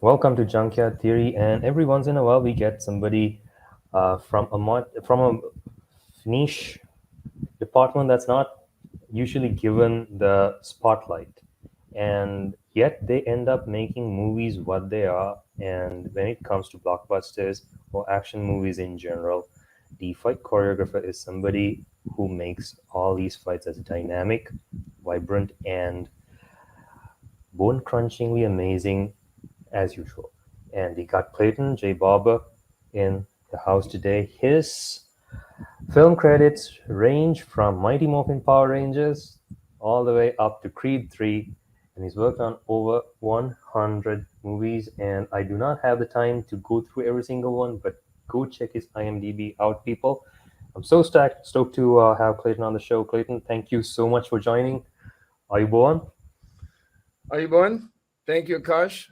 Welcome to Junkyard Theory, and every once in a while we get somebody from a niche department that's not usually given the spotlight, and yet they end up making movies what they are. And when it comes to blockbusters or action movies in general, the fight choreographer is somebody who makes all these fights as dynamic, vibrant, and bone crunchingly amazing as usual. And we got Clayton J. Barber in the house today. His film credits range from Mighty Morphin Power Rangers all the way up to Creed 3, and he's worked on over 100 movies. And I do not have the time to go through every single one, but go check his IMDb out, people. I'm so stoked to have Clayton on the show. Clayton, thank you so much for joining. Are you born? Are you born? Thank you, Akash.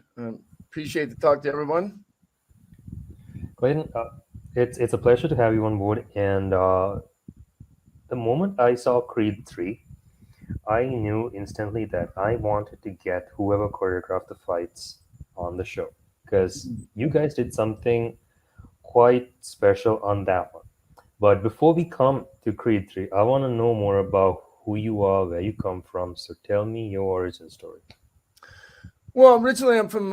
Appreciate to talk to everyone. Clayton, it's a pleasure to have you on board. And the moment I saw Creed 3, I knew instantly that I wanted to get whoever choreographed the fights on the show because you guys did something quite special on that one. But before we come to Creed 3, I want to know more about who you are, where you come from. So tell me your origin story. Well, originally I'm from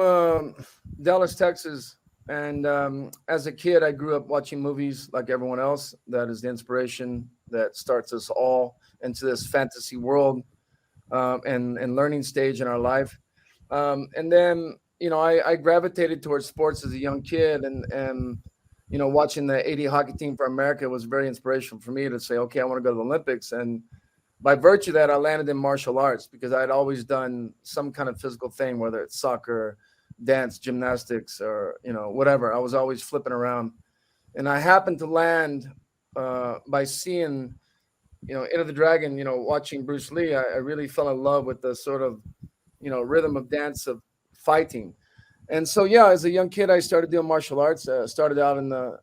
Dallas, Texas, and as a kid, I grew up watching movies like everyone else. That is the inspiration that starts us all into this fantasy world and learning stage in our life. And then I gravitated towards sports as a young kid, and watching the '80 hockey team for America was very inspirational for me to say, okay, I want to go to the Olympics. And by virtue of that, I landed in martial arts because I'd always done some kind of physical thing, whether it's soccer, dance, gymnastics, or whatever. I was always flipping around, and I happened to land by seeing, Enter the Dragon. Watching Bruce Lee, I really fell in love with the sort of, rhythm of dance of fighting. And so, yeah, as a young kid, I started doing martial arts. Started out in the,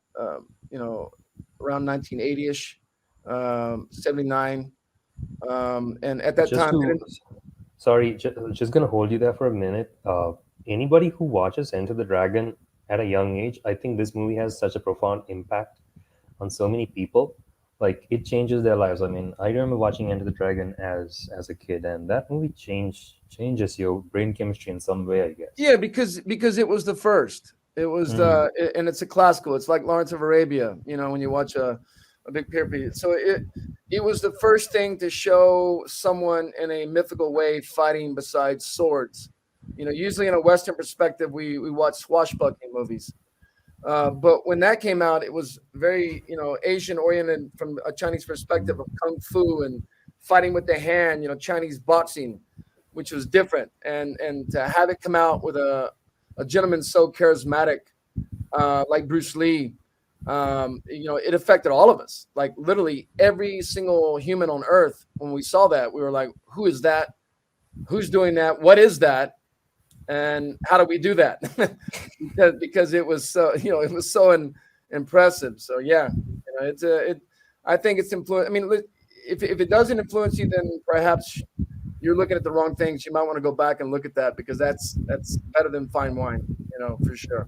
around 1980ish, 79. And at that Just time, to, sorry, just gonna hold you there for a minute. Anybody who watches Enter the Dragon at a young age, I think this movie has such a profound impact on so many people. Like it changes their lives. I mean, I remember watching Enter the Dragon as a kid, and that movie changes your brain chemistry in some way, I guess. yeah, because it was the first. It was Mm, and it's a classical. It's like Lawrence of Arabia. When you watch a big period. So it was the first thing to show someone in a mythical way fighting besides swords. Usually in a Western perspective, we watch swashbuckling movies. But when that came out, it was very, Asian oriented from a Chinese perspective of kung fu and fighting with the hand, Chinese boxing, which was different. And to have it come out with a gentleman so charismatic, like Bruce Lee, it affected all of us. Like literally every single human on earth, when we saw that, we were like, who is that? Who's doing that? What is that? And how do we do that? because it was so impressive. So yeah, I think it's influence. I mean, if it doesn't influence you, then perhaps you're looking at the wrong things. You might want to go back and look at that because that's better than fine wine, for sure.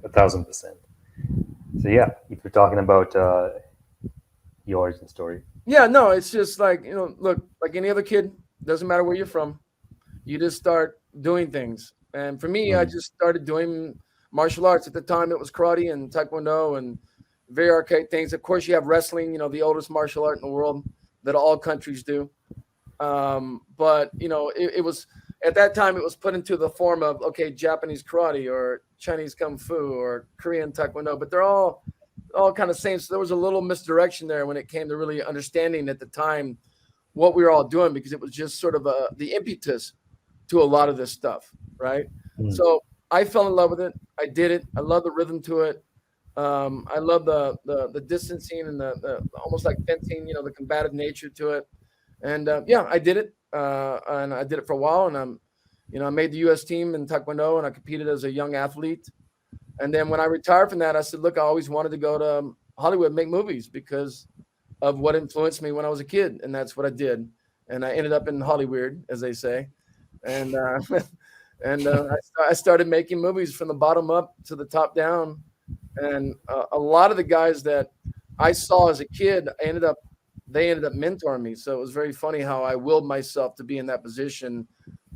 1,000%. So yeah, if you're talking about your origin story. Yeah, no, it's just like, look, like any other kid, doesn't matter where you're from, you just start doing things. And for me, I Mm, just started doing martial arts. At the time, it was karate and taekwondo and very archaic things. Of course, you have wrestling, the oldest martial art in the world that all countries do. But it was at that time it was put into the form of okay, Japanese karate or Chinese kung fu or Korean taekwondo, but they're all kind of same. So there was a little misdirection there when it came to really understanding at the time what we were all doing because it was just sort of the impetus to a lot of this stuff, right? mm, So I fell in love with it. I did it. I love the rhythm to it. I love the distancing and the almost like fencing, the combative nature to it. And yeah, I did it, and I did it for a while. And I made the U.S. team in Taekwondo, and I competed as a young athlete. And then when I retired from that, I said, look, I always wanted to go to Hollywood and make movies because of what influenced me when I was a kid, and that's what I did. And I ended up in Hollywood, as they say. And And I started making movies from the bottom up to the top down. And a lot of the guys that I saw as a kid, they ended up mentoring me. So it was very funny how I willed myself to be in that position,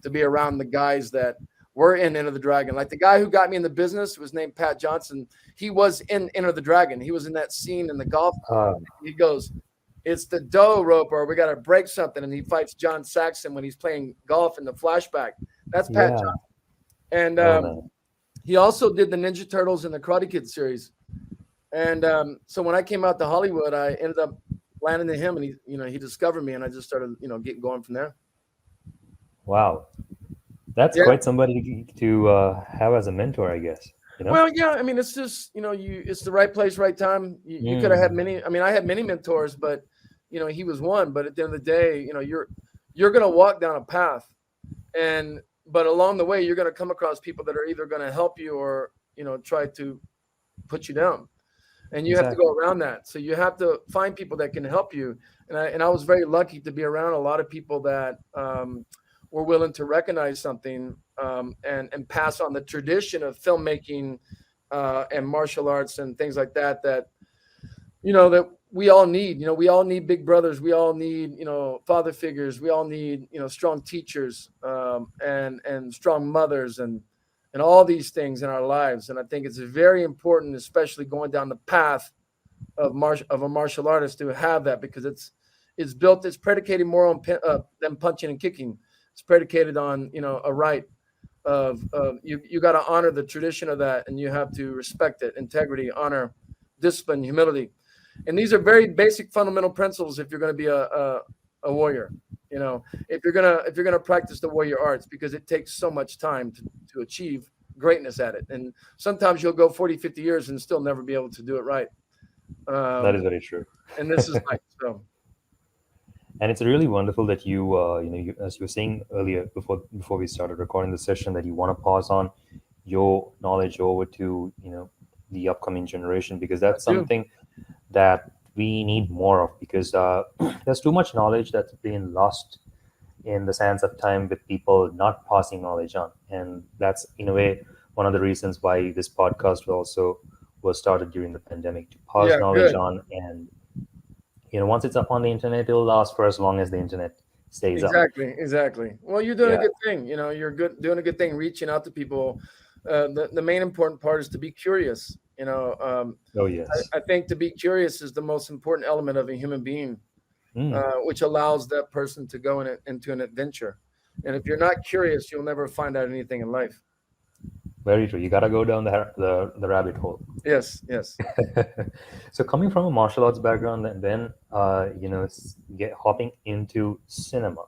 to be around the guys that were in Enter the Dragon. Like the guy who got me in the business was named Pat Johnson. He was in Enter the Dragon. He was in that scene in the golf. Uh, He goes, "It's the dough roper. We got to break something." And he fights John Saxon when he's playing golf in the flashback. That's Pat yeah. Johnson. And Oh man. he also did the Ninja Turtles and the Karate Kid series. And so when I came out to Hollywood, I ended up landing to him, and he discovered me, and I just started, getting going from there. Wow. That's Yeah. quite somebody to have as a mentor, I guess. You know? Well, yeah. I mean, it's just it's the right place, right time. You could have had Mm, many. I mean, I had many mentors, but he was one. But at the end of the day, you're gonna walk down a path, and but along the way, you're gonna come across people that are either gonna help you or try to put you down. And you have to exactly. go around that. So you have to find people that can help you. And I was very lucky to be around a lot of people that were willing to recognize something and pass on the tradition of filmmaking and martial arts and things like that. That we all need. We all need big brothers. We all need father figures. We all need strong teachers and strong mothers and all these things in our lives. And I think it's very important, especially going down the path of a martial artist, to have that, because it's predicated more on than punching and kicking. It's predicated on a right of you got to honor the tradition of that, and you have to respect it, integrity, honor, discipline, humility. And these are very basic fundamental principles if you're going to be a warrior. If you're gonna practice the warrior arts, because it takes so much time to achieve greatness at it. And sometimes you'll go 40, 50 years and still never be able to do it right. That is um, very true. and this is like so. And it's really wonderful that as you were saying earlier before we started recording the session, that you want to pass on your knowledge over to the upcoming generation, because I that's do. something that we need more of, because there's too much knowledge that's being lost in the sands of time with people not passing knowledge on. And that's in a way one of the reasons why this podcast also was started during the pandemic, to pass Yeah, knowledge good. on. And once it's up on the internet, it'll last for as long as the internet stays up. Exactly. Well, you're doing a Yeah. good thing. You're doing a good thing, reaching out to people. The main important part is to be curious. Oh yes. I think to be curious is the most important element of a human being, Mm, which allows that person to go into an adventure. And if you're not curious, you'll never find out anything in life. very true. You gotta go down the rabbit hole. Yes, yes. So coming from a martial arts background, and then get hopping into cinema.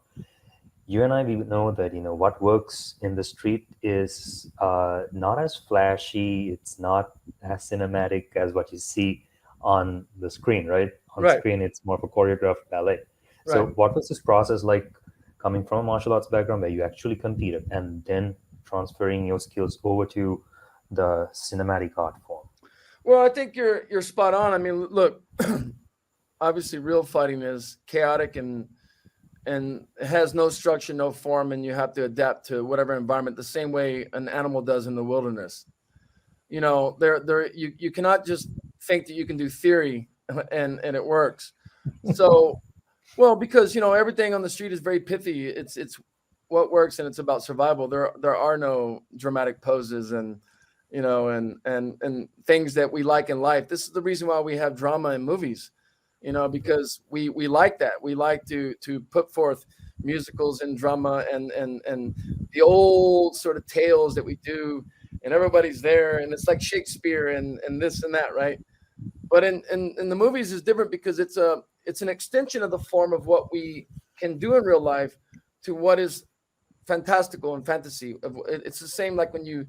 You and I, we know that what works in the street is not as flashy. It's not as cinematic as what you see on the screen, right? On Right, screen, it's more of a choreographed ballet. So, right. what was this process like, coming from a martial arts background where you actually competed, and then transferring your skills over to the cinematic art form? Well, I think you're spot on. I mean, look, obviously, real fighting is chaotic and has no structure, no form, and you have to adapt to whatever environment the same way an animal does in the wilderness. You cannot just think that you can do theory and it works. So, well, because everything on the street is very pithy. It's what works, and it's about survival. There are no dramatic poses and things that we like in life. This is the reason why we have drama in movies, because we like that. We like to put forth musicals and drama and the old sort of tales that we do, and everybody's there, and it's like Shakespeare and this and that, right? But in the movies is different, because it's an extension of the form of what we can do in real life to what is fantastical and fantasy. It's the same like when you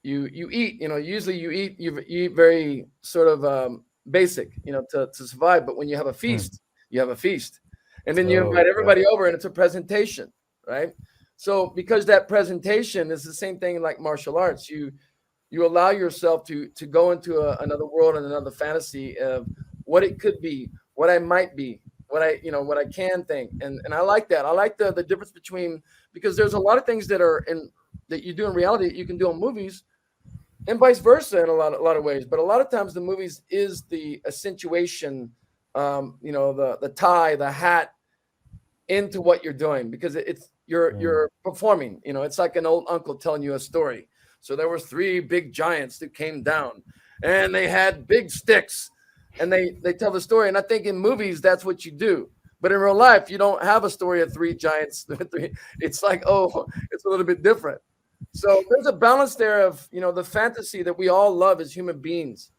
eat. Usually you eat very sort of basic, to survive. But when you have a Mm. feast, you have a feast, and then you invite Oh, yeah. everybody over, and it's a presentation, right? So because that presentation is the same thing like martial arts, you allow yourself to go into another world and another fantasy of what it could be, what I might be, what I can think, and I like that. I like the difference between, because there's a lot of things that are in that you do in reality that you can do in movies, and vice versa in a lot of ways. But a lot of times the movies is the accentuation, the tie, the hat into what you're doing, because it's Mm. you're performing. It's like an old uncle telling you a story. So there were three big giants that came down, and they had big sticks, and they tell the story. And I think in movies that's what you do. But in real life, you don't have a story of three giants. It's like, oh, it's a little bit different. So there's a balance there of the fantasy that we all love as human beings,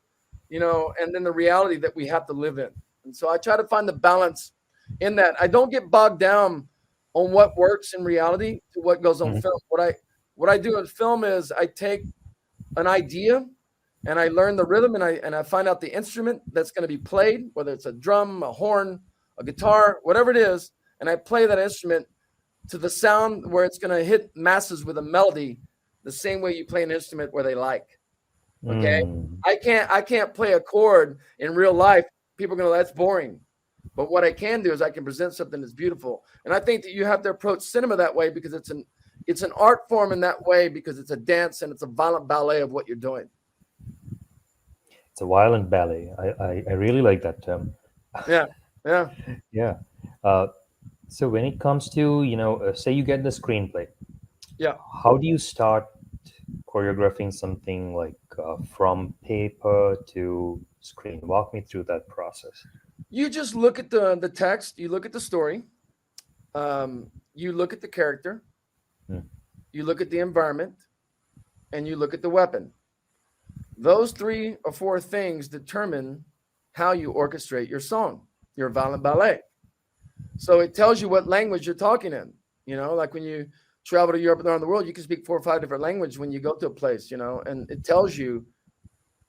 and then the reality that we have to live in. And so I try to find the balance in that. I don't get bogged down on what works in reality to what goes on Mhm. film. What I do in film is I take an idea and I learn the rhythm, and I find out the instrument that's going to be played, whether it's a drum, a horn, a guitar, whatever it is, and I play that instrument to the sound where it's going to hit masses with a melody, the same way you play an instrument where they like. Okay, Mm. I can't play a chord in real life. People are going to, that's boring. But what I can do is I can present something that's beautiful. And I think that you have to approach cinema that way, because it's an art form in that way, because it's a dance and it's a violent ballet of what you're doing. It's a violent ballet. I really like that term. Yeah, yeah, Yeah. Uh, so when it comes to, say you get the screenplay, yeah. how do you start choreographing something like from paper to screen? Walk me through that process. You just look at the text, you look at the story, you look at the character, Mm. you look at the environment, and you look at the weapon. Those three or four things determine how you orchestrate your song, your violent ballet. So it tells you what language you're talking in. Like when you travel to Europe and around the world, you can speak 4 or 5 different languages when you go to a place, and it tells you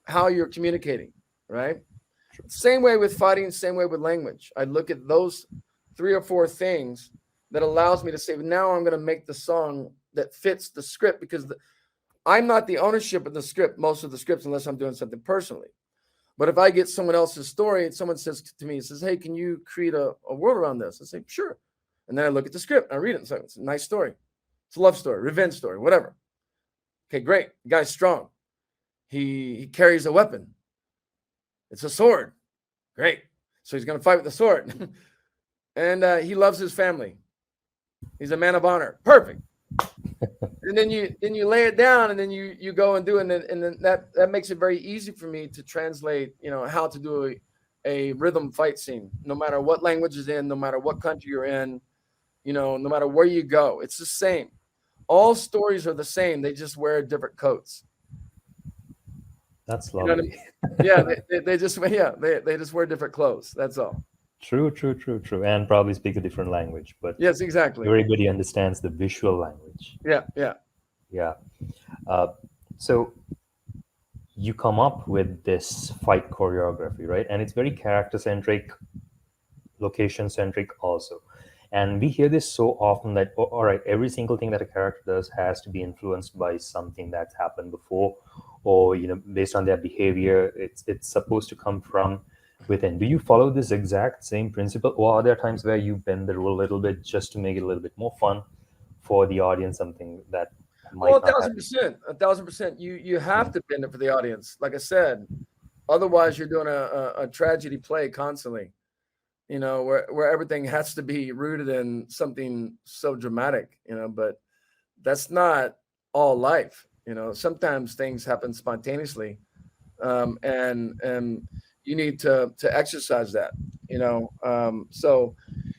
how you're communicating, right? Same way with fighting, same way with language. I look at those three or four things that allows me to say, now I'm going to make the song that fits the script, because I'm not the ownership of the script, most of the scripts, unless I'm doing something personally. But if I get someone else's story and someone says to me, says, hey, can you create a world around this? I say, sure. And then I look at the script, and I read it, and say, it's a nice story. It's a love story, revenge story, whatever. Okay, great. The guy's strong. He carries a weapon. It's a sword. Great. So he's going to fight with the sword. And he loves his family. He's a man of honor. Perfect. And then you lay it down, and then you go and do it, and then that makes it very easy for me to translate, how to do a rhythm fight scene, no matter what language is in, no matter what country you're in, no matter where you go. It's the same. All stories are the same. They just wear different coats. That's You know what I lovely. mean? Yeah, they just, yeah, they just wear different clothes. That's all. True, true, true, true. And probably speak a different language, but Yes, exactly. everybody understands the visual language. Yeah, yeah. Yeah. Uh, so you come up with this fight choreography, right? And it's very character centric, location centric also. And we hear this so often that, all right, every single thing that a character does has to be influenced by something that's happened before, or based on their behavior. It's supposed to come from within. Do you follow this exact same principle, or are there times where you bend the rule a little bit just to make it a little bit more fun for the audience, something that Oh, might a not thousand happen? percent, 1,000%. You have to bend it for the audience, like I said. Otherwise, you're doing a tragedy play constantly. Where everything has to be rooted in something so dramatic. But that's not all life. Sometimes things happen spontaneously, and you need to exercise that. So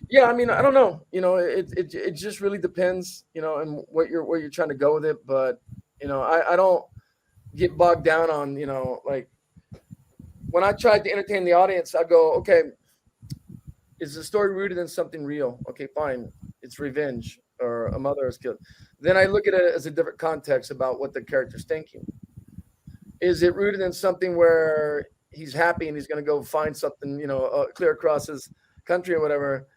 yeah, I mean, I don't know. It just really depends. And where you're trying to go with it. But I don't get bogged down on like when I tried to entertain the audience, I go, okay, is the story rooted in something real? Okay, fine. It's revenge or a mother is killed. Then I look at it as a different context about what the character's thinking. Is it rooted in something where he's happy and he's going to go find something, clear across his country or whatever,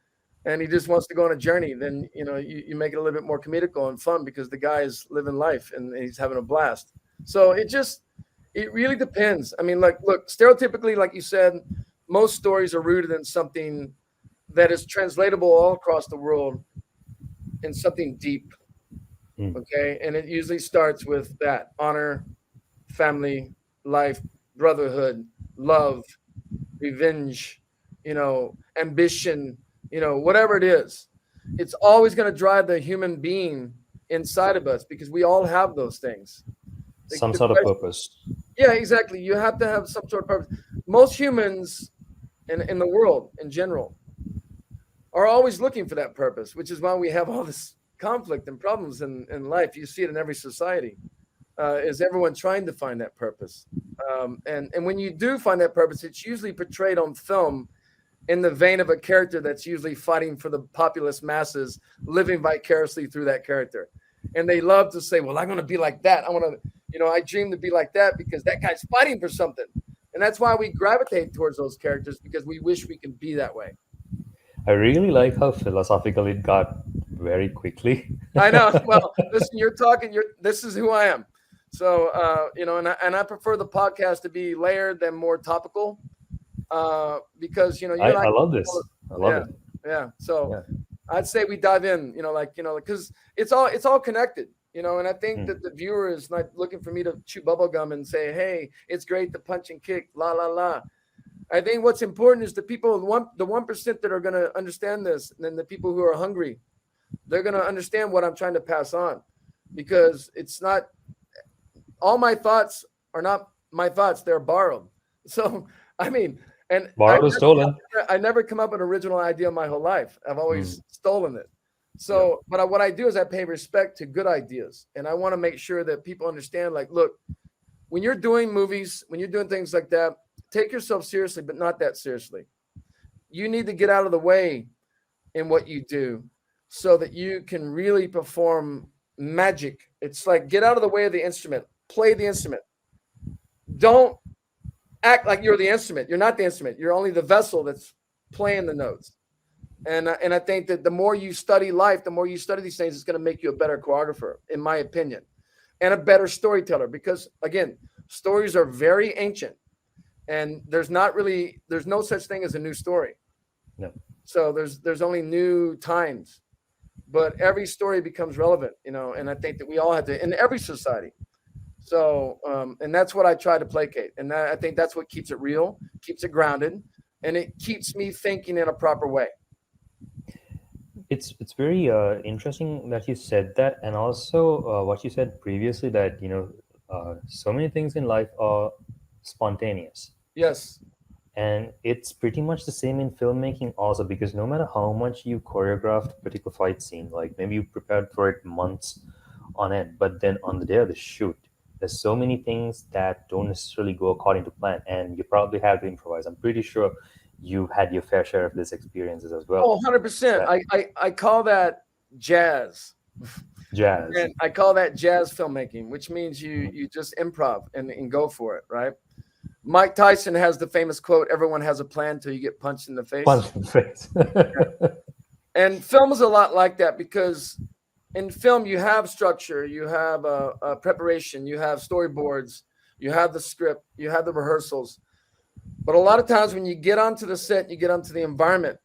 and he just wants to go on a journey? Then, you make it a little bit more comedical and fun because the guy is living life and he's having a blast. So it really depends. I mean, like, look, stereotypically, like you said, most stories are rooted in something that is translatable all across the world in something deep. Mm. Okay. And it usually starts with that honor, family, life, brotherhood, love, revenge, ambition, whatever it is. It's always going to drive the human being inside of us because we all have those things. Some The sort of question, purpose. yeah, exactly. You have to have some sort of purpose. Most humans in the world in general are always looking for that purpose, which is why we have all this conflict and problems in life. You see it in every society. Is everyone trying to find that purpose? And when you do find that purpose, it's usually portrayed on film in the vein of a character that's usually fighting for the populous masses, living vicariously through that character. And they love to say, "Well, I'm going to be like that. I want to, I dream to be like that because that guy's fighting for something." And that's why we gravitate towards those characters because we wish we can be that way. I really like how philosophical it got very quickly. I know. Well, listen, you're talking. This is who I am. So, and I prefer the podcast to be layered than more topical, because you and I. I love this. I love Yeah, it. yeah. So, Yeah. I'd say we dive in. Because it's all connected. And I think Mm. that the viewer is not looking for me to chew bubble gum and say, "Hey, it's great to punch and kick, la la la." I think what's important is the people, the 1% that are going to understand this, and then the people who are hungry, they're going to understand what I'm trying to pass on, because it's not all my thoughts are not my thoughts; they're borrowed. So, I mean, and Borrowed or stolen. I never come up with an original idea my whole life. I've Mm. always stolen it. Yeah. So, but what I do is I pay respect to good ideas, and I want to make sure that people understand. Like, look, when you're doing movies, when you're doing things like that, take yourself seriously, but not that seriously. You need to get out of the way in what you do so that you can really perform magic. It's like get out of the way of the instrument, play the instrument. Don't act like you're the instrument. You're not the instrument. You're only the vessel that's playing the notes. And I think that the more you study life, the more you study these things, it's going to make you a better choreographer, in my opinion, and a better storyteller. Because again, stories are very ancient, and there's no such thing as a new story. No. So there's only new times, but every story becomes relevant, and I think that we all have to in every society. So and that's what I try to placate, and I think that's what keeps it real, keeps it grounded, and it keeps me thinking in a proper way. It's very interesting that you said that, and also what you said previously that so many things in life are spontaneous, Yes. and it's pretty much the same in filmmaking also, because no matter how much you choreographed a particular fight scene, like maybe you prepared for it months on end, but then on the day of the shoot, there's so many things that don't necessarily go according to plan, and you probably have to improvise. I'm pretty sure you've had your fair share of these experiences as well. Oh, 100%. That I call that jazz. jazz. And I call that jazz filmmaking, which means you Mhm. you just improv and go for it, right? Mike Tyson has the famous quote, "Everyone has a plan till you get punched in the face." Punch in the face. And film is a lot like that because in film you have structure, you have a preparation, you have storyboards, you have the script, you have the rehearsals. But a lot of times when you get onto the set, you get onto the environment,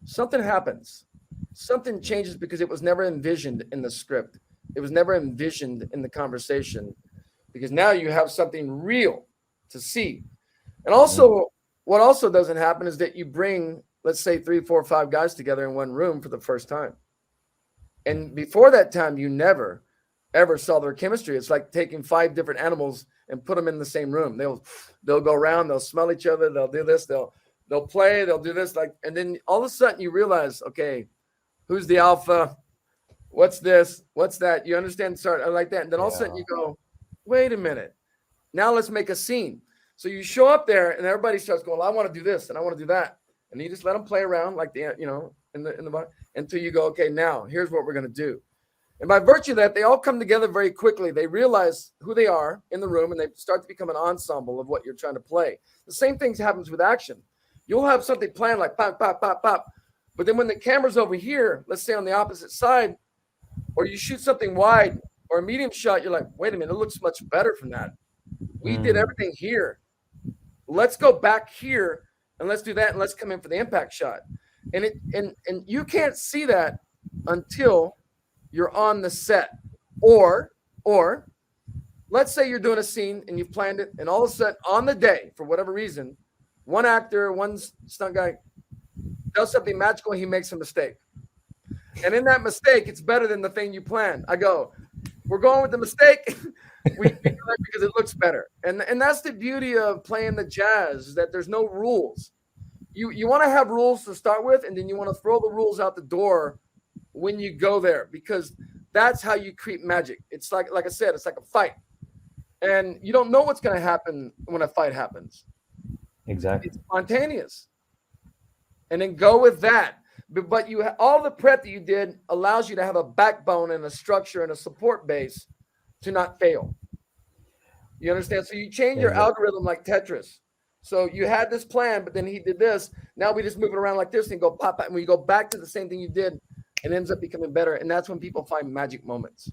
something happens. Something changes because it was never envisioned in the script. It was never envisioned in the conversation because now you have something real to see. And Mhm. also, what also doesn't happen is that you bring, let's say, three, four, five guys together in one room for the first time. And before that time, you never, ever saw their chemistry. It's like taking five different animals and put them in the same room. They'll go around, they'll smell each other, they'll do this, they'll play, they'll do this, like, and then all of a sudden you realize, okay, who's the alpha? What's this? What's that? You understand? Start like that. And then all of a sudden Yeah. you go, wait a minute. Now let's make a scene. So you show up there and everybody starts going, well, I want to do this and I want to do that. And you just let them play around like in the bar until you go, okay, now here's what we're going to do. And by virtue of that, they all come together very quickly. They realize who they are in the room and they start to become an ensemble of what you're trying to play. The same thing happens with action. You'll have something planned like pop, pop, pop, pop. But then when the camera's over here, let's say on the opposite side, or you shoot something wide or a medium shot, you're like, wait a minute, it looks much better from that. We did Mm. everything here. Let's go back here and let's do that and let's come in for the impact shot. And you can't see that until you're on the set. Or let's say you're doing a scene and you've planned it, and all of a sudden on the day, for whatever reason, one actor, one stunt guy does something magical and he makes a mistake. And in that mistake, it's better than the thing you planned. I go, we're going with the mistake. We do that because it looks better. And that's the beauty of playing the jazz, is that there's no rules. You want to have rules to start with, and then you want to throw the rules out the door when you go there, because that's how you create magic. It's like I said, it's like a fight. And you don't know what's going to happen when a fight happens. Exactly. It's spontaneous. And then go with that. But all the prep that you did allows you to have a backbone and a structure and a support base to not fail. You understand? So you change your algorithm like Tetris. So you had this plan, but then he did this. Now we just move it around like this and go pop, and we go back to the same thing you did, and it ends up becoming better. And that's when people find magic moments.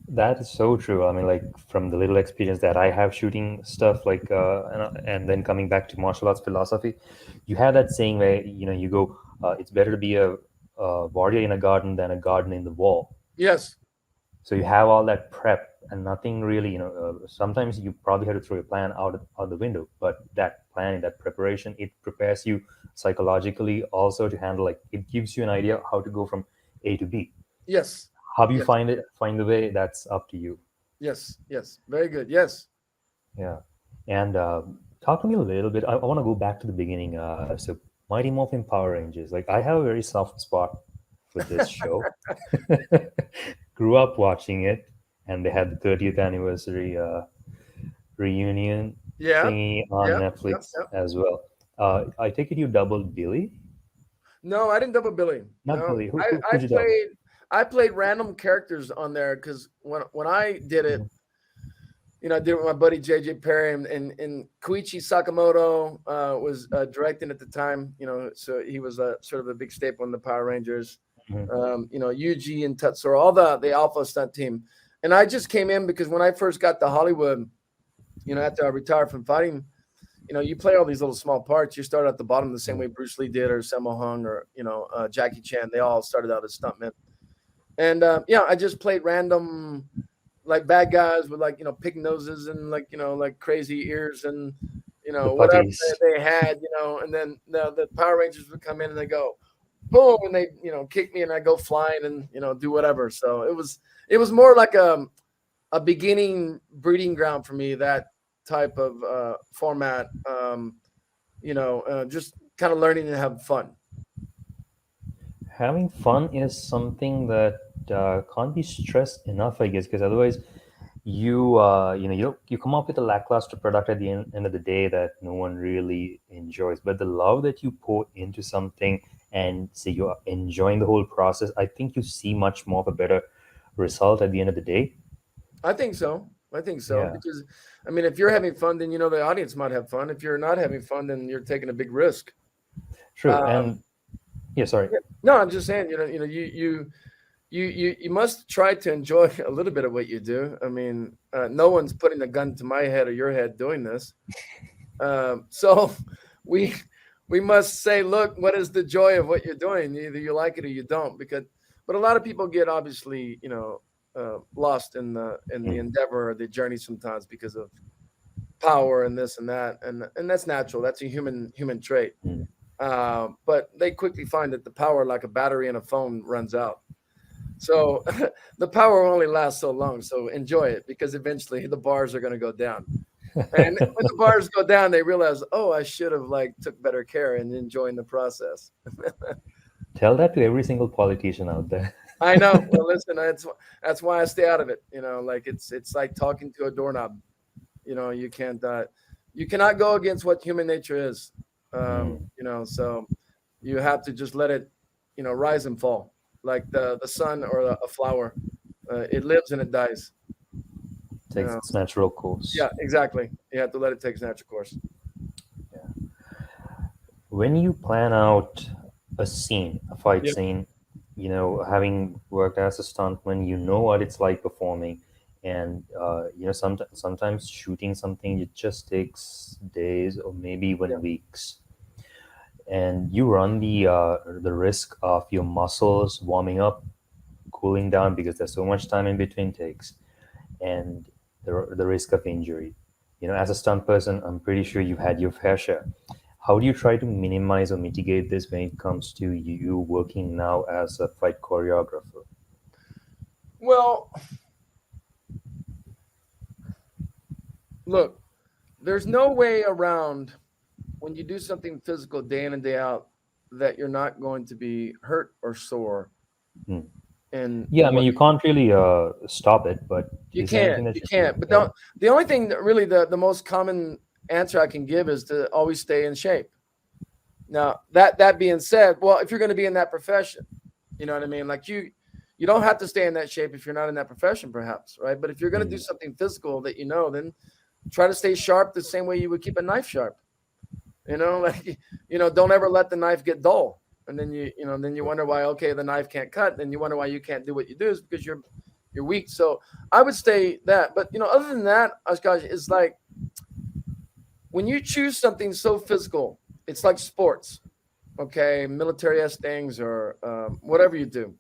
That is so true. I mean, like from the little experience that I have shooting stuff, like and then coming back to martial arts philosophy, you have that saying where you go, it's better to be a warrior in a garden than a garden in the wall. Yes. So you have all that prep and nothing really, sometimes you probably have to throw your plan out the window, but that planning, that preparation, it prepares you psychologically also to handle, like it gives you an idea how to go from A to B. Yes. How you Yes. find the way, that's up to you. Yes. Yes. Very good. Yes. Yeah. And talk to me a little bit. I want to go back to the beginning. So Mighty Morphin Power Rangers, like I have a very soft spot for this show. Grew up watching it, and they had the 30th anniversary reunion Yeah. thingy on Yeah. Netflix Yeah. as well. I take it you doubled Billy? No, I didn't double Billy. Not No, Billy. I, I Who'd you double? played I played random characters on there because when I did it, I did it with my buddy JJ Perry, and Koichi Sakamoto was directing at the time. So he was sort of a big staple in the Power Rangers. Mhm. Yuji and Tatsuro, all the Alpha stunt team. And I just came in because when I first got to Hollywood, after I retired from fighting, you play all these little small parts. You start at the bottom the same way Bruce Lee did, or Sammo Hung, or Jackie Chan. They all started out as stuntmen. And I just played random like bad guys with like pig noses and like like crazy ears and The whatever putties. they had, and then the Power Rangers would come in and they go boom, and they kick me and I go flying and do whatever. So it was more like a beginning breeding ground for me, that type of format. Just kind of learning to have fun. Having fun is something that can't be stressed enough, I guess, because otherwise you come up with a lackluster product at the end of the day that no one really enjoys. But the love that you pour into something, and say you're enjoying the whole process, I think you see much more of a better result at the end of the day. I think so. I think so, Yeah, because I mean, if you're having fun, then the audience might have fun. If you're not having fun, then you're taking a big risk. true. Um, And yeah, sorry. no, I'm just saying, you must try to enjoy a little bit of what you do. I mean, no one's putting a gun to my head or your head doing this. So we we must say, look, what is the joy of what you're doing? Either you like it or you don't. But a lot of people get obviously, lost in the Mm, endeavor or the journey sometimes because of power and this and that, and that's natural. That's a human trait. mm. But they quickly find that the power, like a battery in a phone, runs out. So the power only lasts so long. So enjoy it, because eventually the bars are going to go down. And when the bars go down, they realize, oh, I should have like took better care and enjoying the process. Tell that to every single politician out there. I know. Well, listen, that's why I stay out of it. Like it's like talking to a doorknob. You cannot go against what human nature is. Mm. So you have to just let it, rise and fall, like the sun or a flower. It lives and it dies. You Takes know. its natural course. Yeah, exactly. You have to let it take its natural course. When you plan out a scene, a fight Yeah. scene, having worked as a stuntman, you know what it's like performing, and sometimes shooting something, it just takes days or maybe Yeah. even weeks, and you run the risk of your muscles warming up cooling down because there's so much time in between takes, and the risk of injury. As a stunt person, I'm pretty sure you've had your fair share. How do you try to minimize or mitigate this when it comes to you working now as a fight choreographer? Well, look, there's no way around when you do something physical day in and day out that you're not going to be hurt or sore Hmm. in Yeah, I mean, what you can't really stop it, but you is there anything can't. that You you do? can't. But Yeah. the only thing that really the most common answer I can give is to always stay in shape. Now, that being said, well, if you're going to be in that profession, you know what I mean? Like you don't have to stay in that shape if you're not in that profession, perhaps, right? But if you're going to do Hmm. something physical that then try to stay sharp the same way you would keep a knife sharp. Like don't ever let the knife get dull. And then then you wonder why, okay, the knife can't cut. Then you wonder why you can't do what you do is because you're weak. So I would say that. But other than that, Oshkosh, it's like when you choose something so physical, it's like sports, okay, military s things or whatever you do.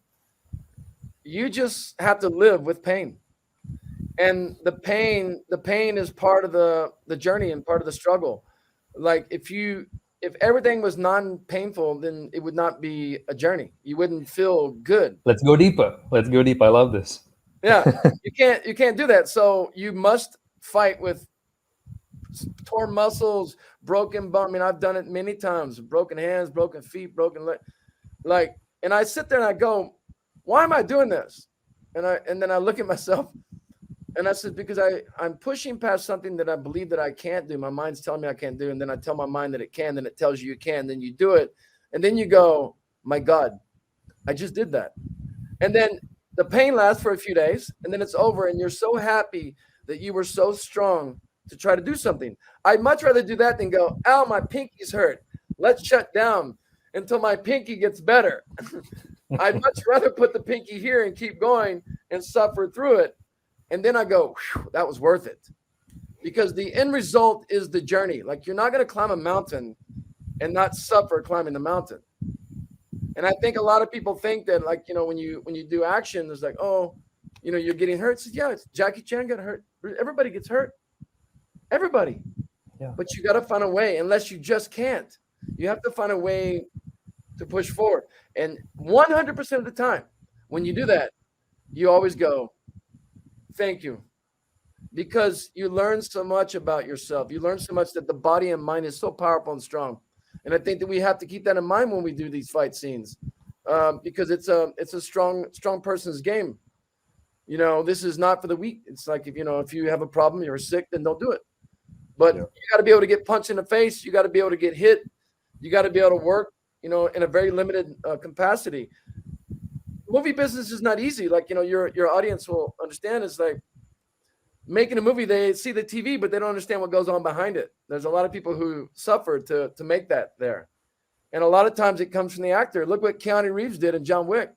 You just have to live with pain, and the pain is part of the journey and part of the struggle. Like if everything was non-painful, then it would not be a journey. You wouldn't feel good. Let's go deeper. Let's go deep. I love this. Yeah, you can't do that. So you must fight with torn muscles, broken bone. I mean, I've done it many times. Broken hands, broken feet, broken leg. Like, and I sit there and I go, why am I doing this? And then I look at myself and I said, because I'm pushing past something that I believe that I can't do. My mind's telling me I can't do, and then I tell my mind that it can, then it tells you can, then you do it, and then you go, my God, I just did that. And then the pain lasts for a few days, and then it's over, and you're so happy that you were so strong to try to do something. I'd much rather do that than go, ow, my pinky's hurt. Let's shut down until my pinky gets better. I'd much rather put the pinky here and keep going and suffer through it. And then I go, that was worth it. Because the end result is the journey. Like you're not going to climb a mountain and not suffer climbing the mountain. And I think a lot of people think that, like, when you do action, it's like, oh, you're getting hurt. So, yeah, Jackie Chan got hurt. Everybody gets hurt. Everybody. Yeah. But you got to find a way, unless you just can't. You have to find a way to push forward. And 100% of the time, when you do that, you always go, thank you. Because you learn so much about yourself. You learn so much that the body and mind is so powerful and strong. And I think that we have to keep that in mind when we do these fight scenes, because it's a strong person's game. This is not for the weak. It's like if you have a problem, you're sick, then don't do it. But Yeah. you got to be able to get punched in the face. You got to be able to get hit. You got to be able to work, in a very limited capacity. Movie business is not easy. Like your audience will understand. It's like making a movie. They see the TV, but they don't understand what goes on behind it. There's a lot of people who suffer to make that there. And a lot of times it comes from the actor. Look what Keanu Reeves did in John Wick.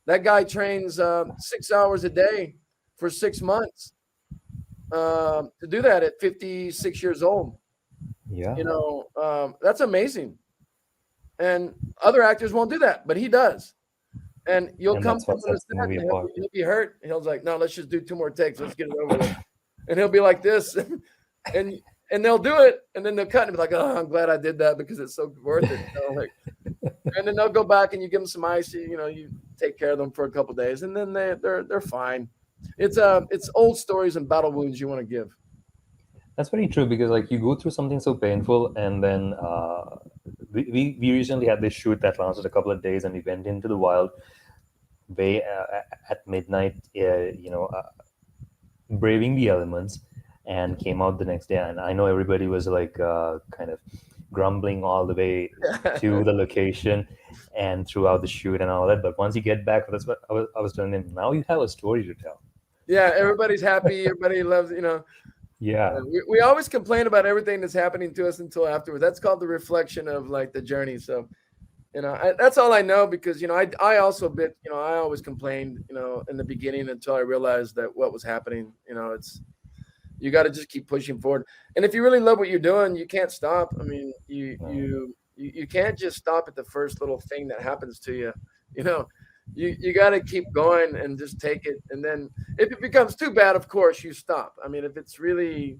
That guy trains 6 hours a day for 6 months to do that at 56 years old. Yeah. That's amazing. And other actors won't do that, but he does. And you'll And come that's to what him on the sets the set, movie and apart. he'll be hurt. And he'll like, no, let's just do 2 more takes. Let's get it over with. And he'll be like this, and they'll do it, and then they'll cut and be like, oh, I'm glad I did that because it's so worth it. And then they'll go back and you give them some ice. You take care of them for a couple of days, and then they're fine. It's old stories and battle wounds you want to give. That's very true because like you go through something so painful, and then we recently had this shoot that lasted a couple of days, and we went into the wild way at midnight, braving the elements, and came out the next day. And I know everybody was like kind of grumbling all the way to the location and throughout the shoot and all that. But once you get back, that's what I was telling them. Now you have a story to tell. Yeah, everybody's happy. Everybody loves. Yeah. We always complain about everything that's happening to us until afterwards. That's called the reflection of like the journey. So, that's all I know because, I also I always complained, in the beginning until I realized that what was happening, you got to just keep pushing forward. And if you really love what you're doing, you can't stop. I mean, you can't just stop at the first little thing that happens to you. you got to keep going and just take it. And then if it becomes too bad, of course you stop. I mean, if it's really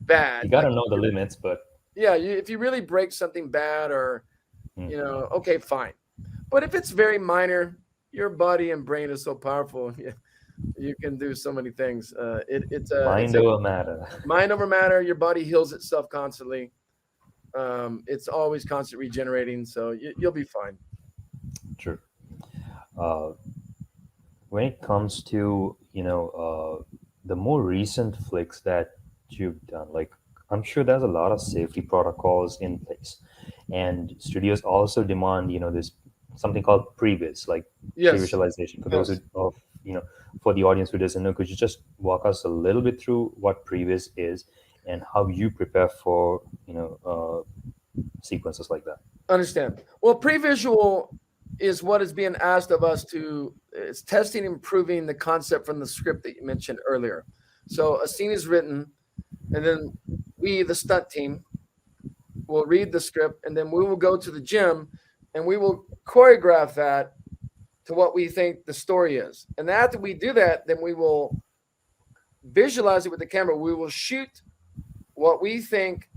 bad, You got like to know the limits, but yeah, if you really break something bad, or mm, okay, fine. But if it's very minor, your body and brain is so powerful. You can do so many things. It's mind a over matter. mind over matter. Your body heals itself constantly. It's always constant regenerating, so you'll be fine. True. Uh, when it comes to the more recent flicks that you've done, like I'm sure there's a lot of safety protocols in place, and studios also demand this something called previs, like Yes, pre-visualization. For those who yes. of for the audience who doesn't know, could you just walk us a little bit through what previs is and how you prepare for sequences like that? Understand. Well, pre-visual is what is being asked of us to. It's testing, improving the concept from the script that you mentioned earlier. So a scene is written, and then we, the stunt team, will read the script, and then we will go to the gym, and we will choreograph that to what we think the story is. And after we do that, then we will visualize it with the camera. We will shoot what we think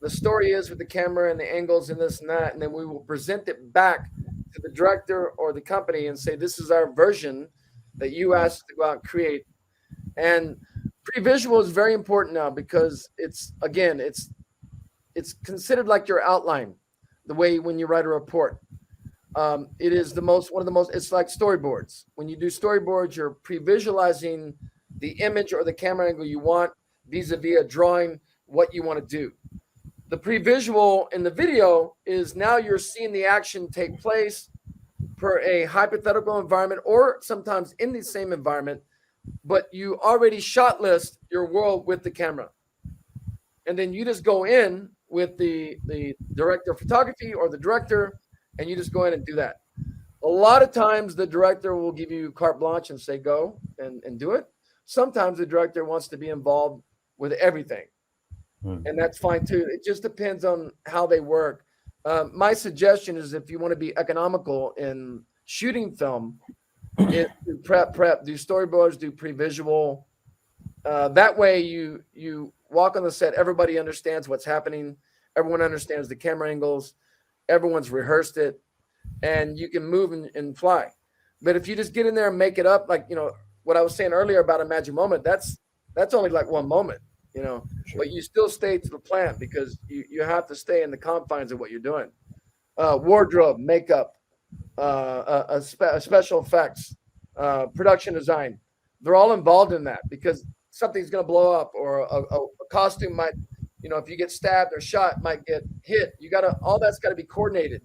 the story is with the camera and the angles and this and that, and then we will present it back to the director or the company and say, "This is our version that you Mhm. asked to go out and create." And pre-visual is very important now because it's again, it's considered like your outline, the way when you write a report. It is the most one of the most. It's like storyboards. When you do storyboards, you're pre-visualizing the image or the camera angle you want vis-a-vis a drawing what you want to do. The pre-visual in the video is now you're seeing the action take place per a hypothetical environment or sometimes in the same environment, but you already shot list your world with the camera. And then you just go in with the director of photography or the director, and you just go in and do that. A lot of times the director will give you carte blanche and say go and do it. Sometimes the director wants to be involved with everything, Mm. and that's fine too. It just depends on how they work. My suggestion is if you want to be economical in shooting film, is to prep, do storyboards, do pre-visual. That way, you walk on the set. Everybody understands what's happening. Everyone understands the camera angles. Everyone's rehearsed it, and you can move and fly. But if you just get in there and make it up, like what I was saying earlier about a magic moment, that's only like one moment, you know. Sure. But you still stay to the plan because you have to stay in the confines of what you're doing. Wardrobe, makeup, special effects, production design. They're all involved in that because something's going to blow up or a costume might, if you get stabbed or shot, might get hit. All that's got to be coordinated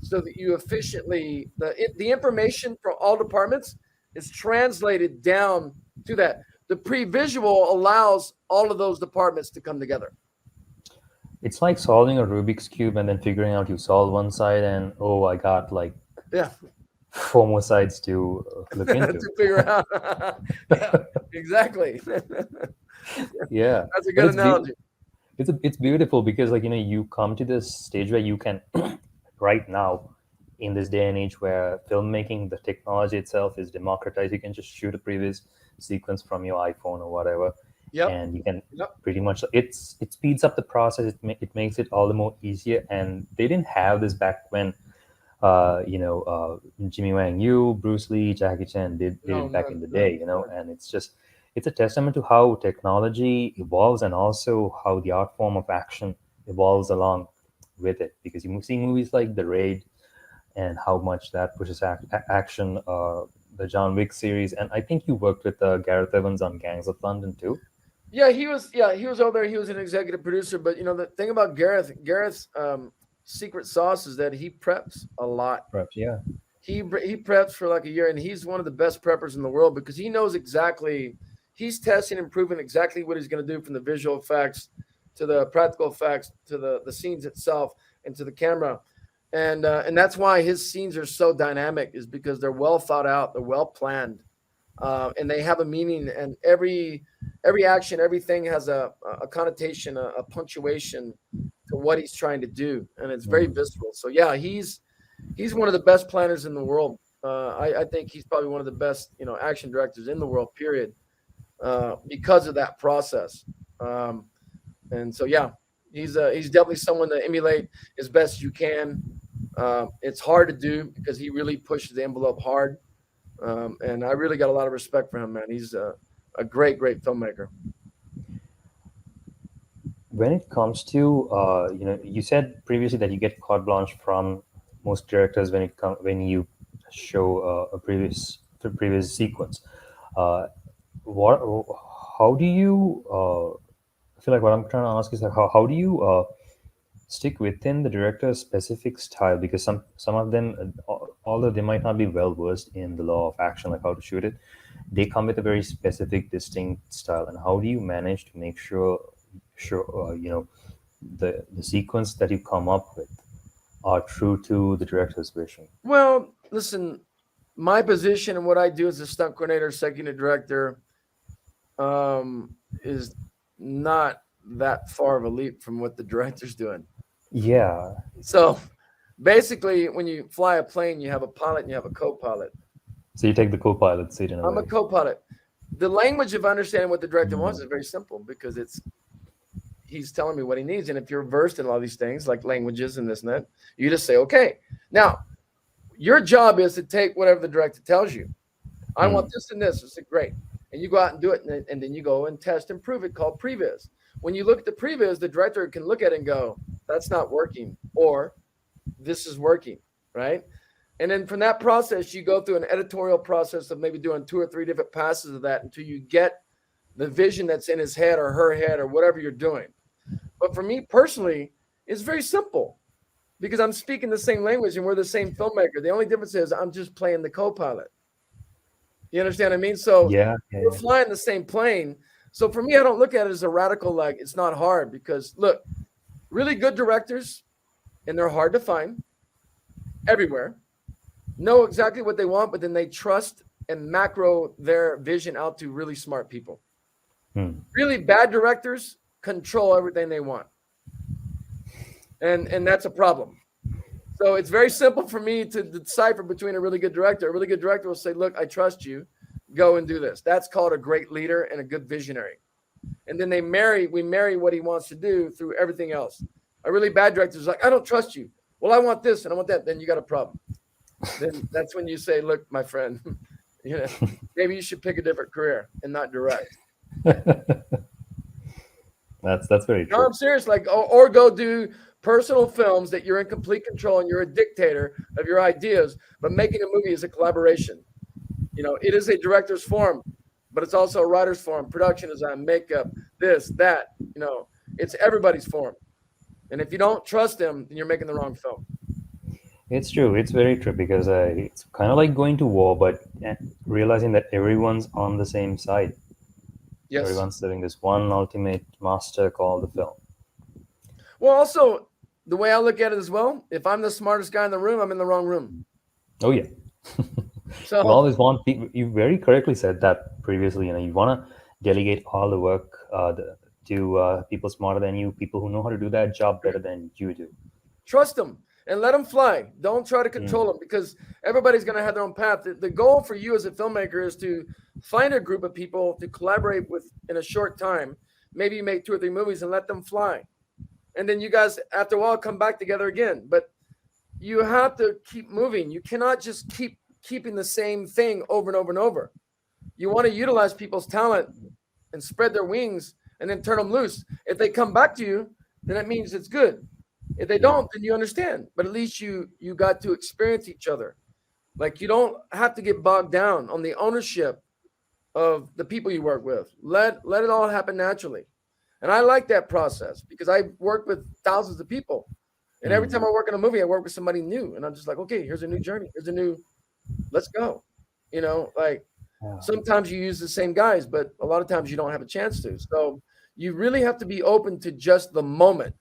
so that you efficiently, the information from all departments is translated down to that. The pre-visual allows all of those departments to come together. It's like solving a Rubik's cube and then figuring out you solved one side and oh, I got like Yeah, four more sides to look into. to figure out. Yeah, exactly. Yeah, That's a but good analogy. it's beautiful because like you come to this stage where you can right now in this day and age where filmmaking, the technology itself is democratized. You can just shoot a previous sequence from your iPhone or whatever, Yep. and you can Yep. pretty much it speeds up the process. It makes it all the more easier. And they didn't have this back when Jimmy Wang Yu, Bruce Lee, Jackie Chan did No, it back in none, the none. day, and it's a testament to how technology evolves and also how the art form of action evolves along with it. Because you see movies like The Raid and how much that pushes action, the John Wick series, and I think you worked with Gareth Evans on Gangs of London too. Yeah, he was. Yeah, he was over there. He was an executive producer. But the thing about Gareth's secret sauce is that he preps a lot. Perhaps, yeah. He preps for like a year, and he's one of the best preppers in the world because he knows exactly. He's testing and proving exactly what he's going to do from the visual effects to the practical effects to the scenes itself and to the camera, and that's why his scenes are so dynamic is because they're well thought out, they're well planned, and they have a meaning. And every action, everything has a connotation, a punctuation to what he's trying to do, and it's very Mhm. visceral. So yeah, he's one of the best planners in the world. I think he's probably one of the best, action directors in the world, period, because of that process. Um, and so, yeah, he's definitely someone to emulate as best you can. It's hard to do because he really pushes the envelope hard. And I really got a lot of respect for him, man. He's a great, great filmmaker. When it comes to you said previously that you get carte blanche from most directors when you show a previous sequence. Uh, what how do you I feel like what I'm trying to ask is like how do you stick within the director's specific style, because some of them, although they might not be well versed in the law of action, like how to shoot it, they come with a very specific distinct style. And how do you manage to make sure the sequence that you come up with are true to the director's vision? Well, listen, my position and what I do as a stunt coordinator, second unit director, is not that far of a leap from what the director's doing. Yeah. So basically, when you fly a plane, you have a pilot and you have a co-pilot. So you take the co-pilot seat in a I'm a way. co-pilot. The language of understanding what the director wants Mm. is very simple because he's telling me what he needs. And if you're versed in all these things like languages and this and that, you just say, okay. Now, your job is to take whatever the director tells you. I want this and this. I say, great. And you go out and do it. And then you go and test and prove it, called previs. When you look at the previs, the director can look at it and go, that's not working, or this is working, right? And then from that process, you go through an editorial process of maybe doing 2 or 3 different passes of that until you get the vision that's in his head or her head or whatever you're doing. But for me personally, it's very simple because I'm speaking the same language and we're the same filmmaker. The only difference is I'm just playing the co-pilot. You understand what I mean? So Yeah, we're flying the same plane. So for me, I don't look at it as a radical, like it's not hard, because look, really good directors, and they're hard to find everywhere, know exactly what they want, but then they trust and macro their vision out to really smart people. Really bad directors control everything they want. And that's a problem. So it's very simple for me to decipher between a really good director. A really good director will say, look, I trust you. Go and do this. That's called a great leader and a good visionary. And then we marry what he wants to do through everything else. A really bad director is like, I don't trust you. Well, I want this and I want that. Then you got a problem. Then that's when you say, look, my friend, maybe you should pick a different career and not direct. that's very No, true. I'm serious. Like, or go do personal films that you're in complete control and you're a dictator of your ideas, but making a movie is a collaboration. It is a director's form, but it's also a writer's form. Production design, makeup, this, that, it's everybody's form. And if you don't trust them, then you're making the wrong film. It's true. It's very true, because it's kind of like going to war, but realizing that everyone's on the same side. Yes. Everyone's serving this one ultimate master called the film. Well, also, the way I look at it as well, if I'm the smartest guy in the room, I'm in the wrong room. Oh yeah. So You always want people. You very correctly said that previously. You want to delegate all the work to people smarter than you, people who know how to do that job better than you do. trust them and let them fly. Don't try to control them, because everybody's going to have their own path. The goal for you as a filmmaker is to find a group of people to collaborate with in a short time. Maybe you make 2 or 3 movies and let them fly. And then you guys, after a while, come back together again. But you have to keep moving. You cannot just keeping the same thing over and over and over. You want to utilize people's talent and spread their wings and then turn them loose. If they come back to you, then that means it's good. If they don't, then you understand. But at least you got to experience each other. Like, you don't have to get bogged down on the ownership of the people you work with. Let it all happen naturally. And I like that process because I work with thousands of people. And every time I work in a movie, I work with somebody new. And I'm just like, okay, here's a new journey. Let's go. Sometimes you use the same guys, but a lot of times you don't have a chance to. So you really have to be open to just the moment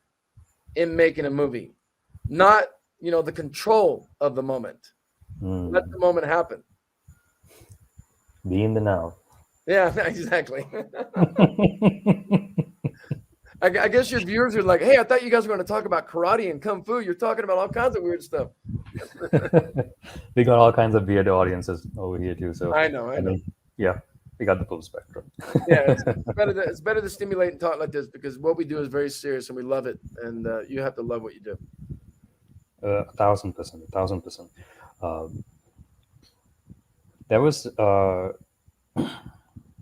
in making a movie, not, the control of the moment. Let the moment happen. Be in the now. Yeah, exactly. I guess your viewers are like, hey, I thought you guys were going to talk about karate and kung fu. You're talking about all kinds of weird stuff. We got all kinds of weird audiences over here too. So I know, I I know. mean, yeah, we got the full spectrum. Yeah, it's better to stimulate and talk like this because what we do is very serious and we love it, and you have to love what you do. 1,000%, 1,000%. Uh, there was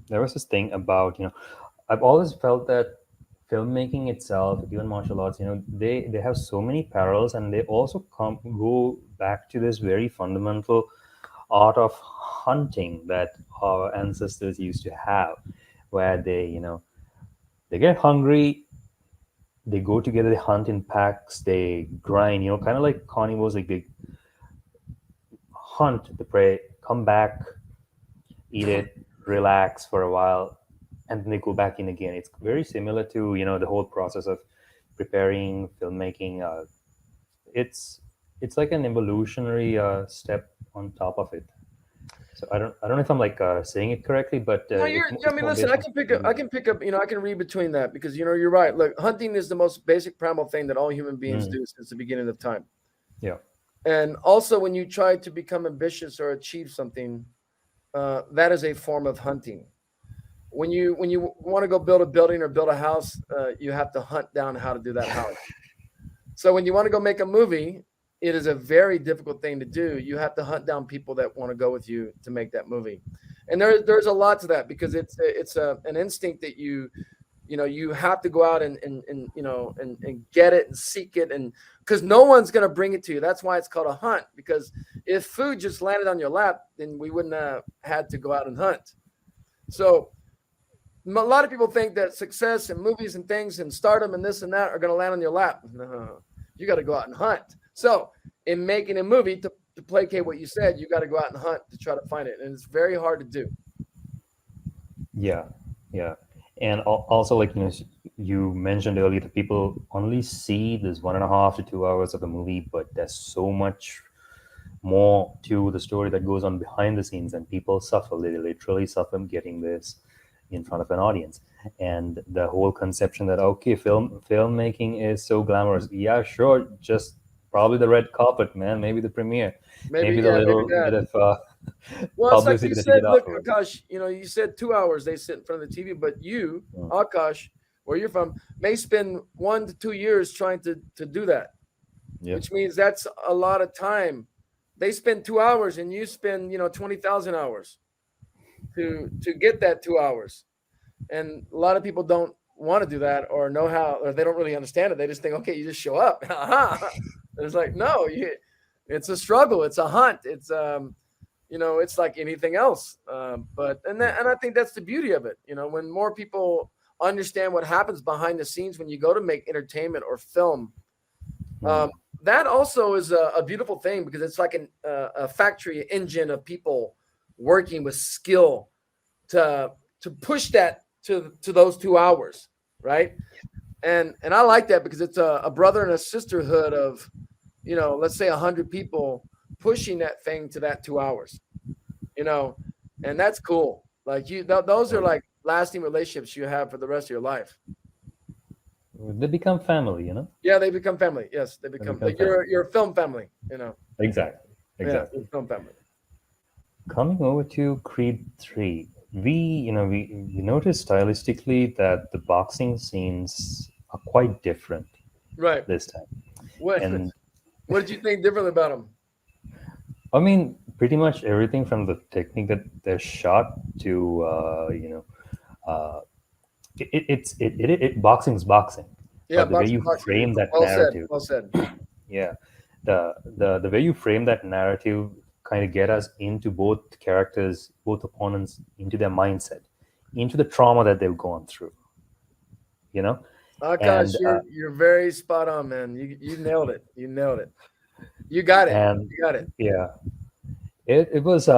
there was this thing about, I've always felt that filmmaking itself, even martial arts, they have so many parallels, and they also go back to this very fundamental art of hunting that our ancestors used to have, where they get hungry, they go together, they hunt in packs, they grind, kind of like carnivores, like they hunt the prey, come back, eat it, relax for a while, and then they go back in again. It's very similar to the whole process of preparing filmmaking. It's like an evolutionary step on top of it. So I don't know if I'm like saying it correctly, but No, I it's mean, more listen, based on. I can pick up, I can read between that because you're right. Look, hunting is the most basic primal thing that all human beings Mm, do since the beginning of time. yeah. And also, when you try to become ambitious or achieve something, that is a form of hunting. When you want to go build a building or build a house, you have to hunt down how to do that house. So when you want to go make a movie, it is a very difficult thing to do. You have to hunt down people that want to go with you to make that movie, and there's a lot to that because it's an instinct that you have to go out and get it and seek it, and because no one's going to bring it to you. That's why it's called a hunt, because if food just landed on your lap, then we wouldn't have had to go out and hunt. So a lot of people think that success and movies and things and stardom and this and that are going to land on your lap. No, you got to go out and hunt. So in making a movie, to placate what you said, you got to go out and hunt to try to find it, and it's very hard to do. Yeah, yeah, and also, like, you mentioned earlier that people only see this 1.5 to 2 hours of the movie, but there's so much more to the story that goes on behind the scenes, and people suffer. They literally suffer getting this in front of an audience, and the whole conception that, okay, filmmaking is so glamorous. Yeah, sure, just probably the red carpet, man. Maybe the premiere, Maybe, maybe the yeah, maybe little that. bit of Well, it's like publicity you that you said. get Look, afterwards. Akash, you said 2 hours they sit in front of the TV, but you, Mm. Akash, where you're from, may spend 1 to 2 years trying to do that, Yeah. which means that's a lot of time. They spend 2 hours, and you spend 20,000 hours to get that 2 hours. And a lot of people don't want to do that or know how, or they don't really understand it. They just think, okay, you just show up. It's like, no, it's a struggle. It's a hunt. It's like anything else. And I think that's the beauty of it. When more people understand what happens behind the scenes when you go to make entertainment or film, Mm. um, that also is a beautiful thing because it's like a factory engine of people working with skill to push that to those 2 hours, right? And I like that because it's a brother and a sisterhood of let's say 100 people pushing that thing to that 2 hours, you know, and that's cool. Like those are like lasting relationships you have for the rest of your life. They become family. Yeah, they become family. Yes, they They become become like family. your film family. Exactly. Yeah, Exactly. your film family. Coming over to Creed 3, we noticed stylistically that the boxing scenes are quite different Right. this time. What And what did you think differently about them? I mean, pretty much everything from the technique that they're shot to, uh, boxing's boxing, Yeah, but the way you boxing. frame that Well said. narrative, Well said. yeah, the way you frame that narrative kind of get us into both characters, both opponents, into their mindset, into the trauma that they've gone through, you know Akash, and you're very spot on, man. You nailed it. You nailed it. You got it. and You got it. yeah, it was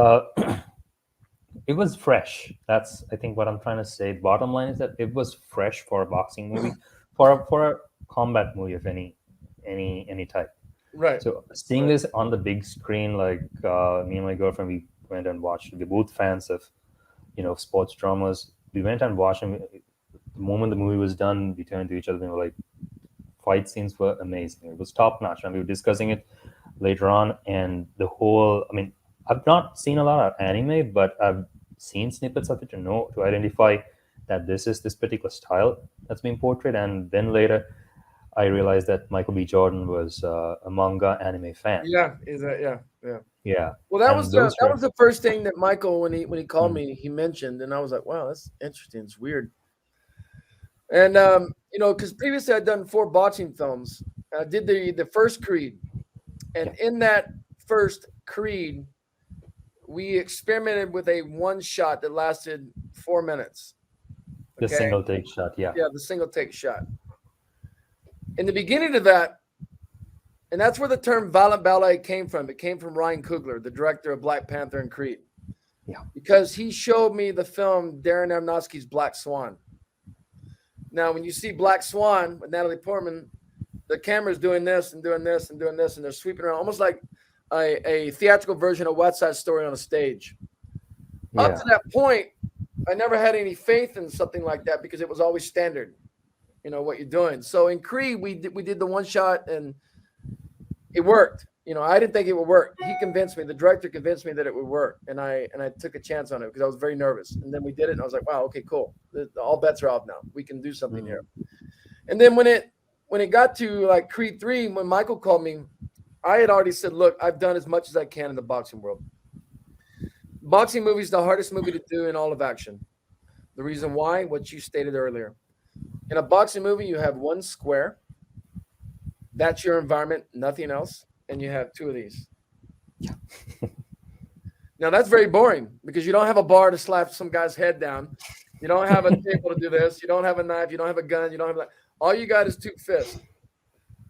it was fresh. That's, I think, what I'm trying to say. Bottom line is that it was fresh for a boxing movie, for a combat movie of any type. Right. So seeing Right. this on the big screen, like, me and my girlfriend, we went and watched. We're both fans of sports dramas. We went and watched, and the moment the movie was done, we turned to each other and we were like, fight scenes were amazing. It was top notch, and we were discussing it later on, and the whole. I mean, I've not seen a lot of anime, but I've seen snippets of it to identify that this is this particular style that's being portrayed, and then later I realized that Michael B. Jordan was a manga anime fan. Yeah, is that yeah, yeah. Yeah, Well, that was and those that were was the first thing that Michael, when he called mm, me, he mentioned, and I was like, wow, that's interesting. It's weird. And because previously I'd done 4 boxing films. I did the first Creed, and yeah, in that first Creed, we experimented with a one shot that lasted 4 minutes. the Okay, single take shot. Yeah, yeah, the single take shot. In the beginning of that, and that's where the term violent ballet came from. It came from Ryan Coogler, the director of Black Panther and Creed, yeah, because he showed me the film Darren Aronofsky's Black Swan. Now, when you see Black Swan with Natalie Portman, the camera's doing this and doing this and doing this, and they're sweeping around almost like a theatrical version of West Side Story on a stage. Up yeah. to that point, I never had any faith in something like that because it was always standard, what you're doing. So in Creed, we did the one shot and it worked. I didn't think it would work. He convinced me. The director convinced me that it would work, and I took a chance on it because I was very nervous. And then we did it, and I was like, "Wow, okay, cool. All bets are off now. We can do something Mm. here." And then when it got to like Creed 3, when Michael called me, I had already said, "Look, I've done as much as I can in the boxing world. Boxing movie is the hardest movie to do in all of action. The reason why, what you stated earlier, in a boxing movie, you have one square. That's your environment, nothing else, and you have two of these." Yeah. Now that's very boring because you don't have a bar to slap some guy's head down. You don't have a table to do this. You don't have a knife. You don't have a gun. You don't have all you got is two fists.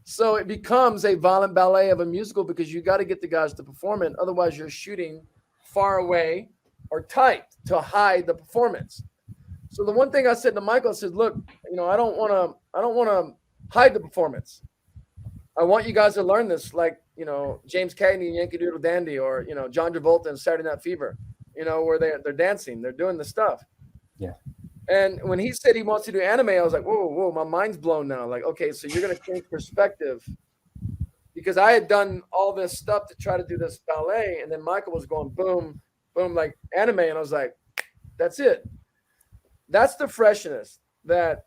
So it becomes a violent ballet of a musical because you got to get the guys to perform it. Otherwise, you're shooting far away or tight to hide the performance. So the one thing I said to Michael, I said, "Look, I don't want to hide the performance. I want you guys to learn this, like James Cagney and Yankee Doodle Dandy, or John Travolta and Saturday Night Fever, where they're dancing, they're doing the stuff." Yeah. And when he said he wants to do anime, I was like, whoa, whoa, my mind's blown now. Like, okay, so you're gonna change perspective because I had done all this stuff to try to do this ballet, and then Michael was going boom, boom, like anime, and I was like, that's it. That's the freshness that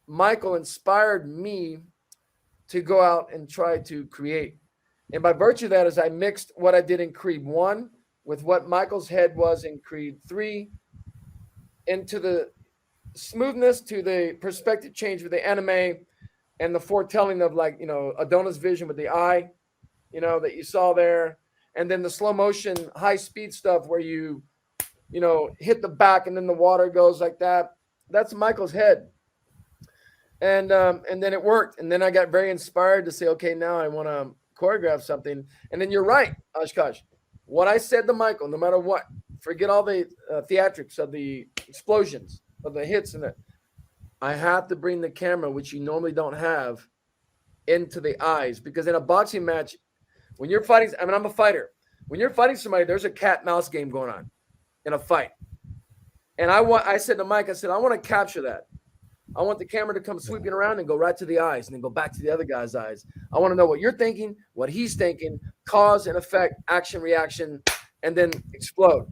Michael inspired me to go out and try to create. And by virtue of that, is I mixed what I did in Creed 1 with what Michael's head was in Creed 3 into the smoothness to the perspective change with the anime and the foretelling of Adona's vision with the eye, that you saw there. And then the slow motion, high speed stuff where you hit the back and then the water goes like that. That's Michael's head. And then it worked. And then I got very inspired to say, okay, now I want to choreograph something. And then you're right, Oshkosh. What I said to Michael, no matter what, forget all the theatrics of the explosions, of the hits and that. I have to bring the camera, which you normally don't have, into the eyes. Because in a boxing match, when you're fighting, I'm a fighter. When you're fighting somebody, there's a cat-mouse game going on in a fight. And I said to Mike, I want to capture that. I want the camera to come sweeping around and go right to the eyes and then go back to the other guy's eyes. I want to know what you're thinking, what he's thinking, cause and effect, action, reaction, and then explode.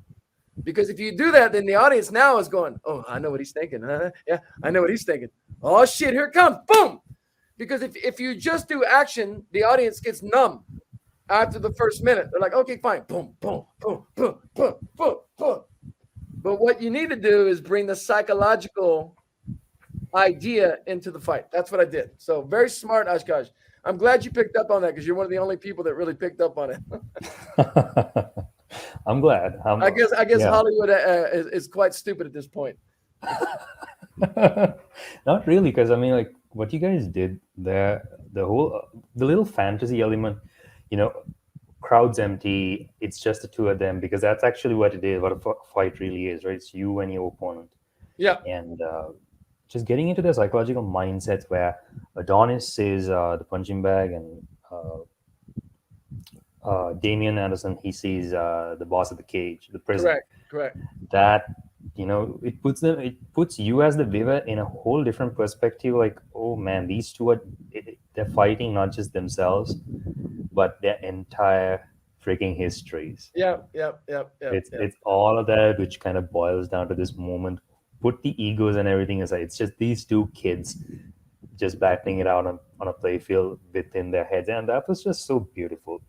Because if you do that, then the audience now is going, oh, I know what he's thinking. Yeah, I know what he's thinking. Oh, shit, here it comes. Boom. Because if you just do action, the audience gets numb after the first minute. They're like, okay, fine. Boom, boom, boom, boom, boom, boom, boom. But what you need to do is bring the psychological idea into the fight. That's what I did. So very smart, Oshkosh. I'm glad you picked up on that because you're one of the only people that really picked up on it. I'm glad. I guess yeah. Hollywood is quite stupid at this point. Not really, because I mean, like what you guys did there, the little fantasy element, crowd's empty. It's just the two of them, because that's actually what it is. What a fight really is, right? It's you and your opponent. Yeah. And just getting into the psychological mindset where Adonis is the punching bag, and Damian Anderson, he sees the boss of the cage, the prison. Correct. That it puts you as the viewer in a whole different perspective. Like, oh man, these two they're fighting not just themselves, but their entire freaking histories. Yeah. It's all of that, which kind of boils down to this moment. Put the egos and everything aside. It's just these two kids just battling it out on a playfield within their heads, and that was just so beautiful.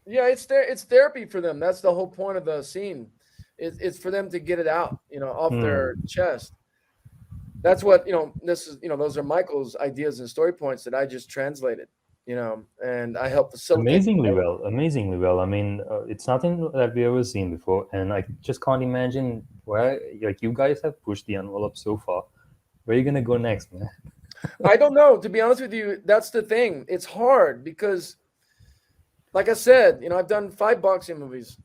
Yeah, it's therapy for them. That's the whole point of the scene. It's for them to get it out, off their Hmm. chest. That's what, this is, those are Michael's ideas and story points that I just translated, and I help facilitate. Amazingly well. I mean, it's nothing that we ever seen before, and I just can't imagine where like you guys have pushed the envelope so far. Where are you gonna go next, man? I don't know, to be honest with you. That's the thing. It's hard because, like I said, I've done 5 boxing movies,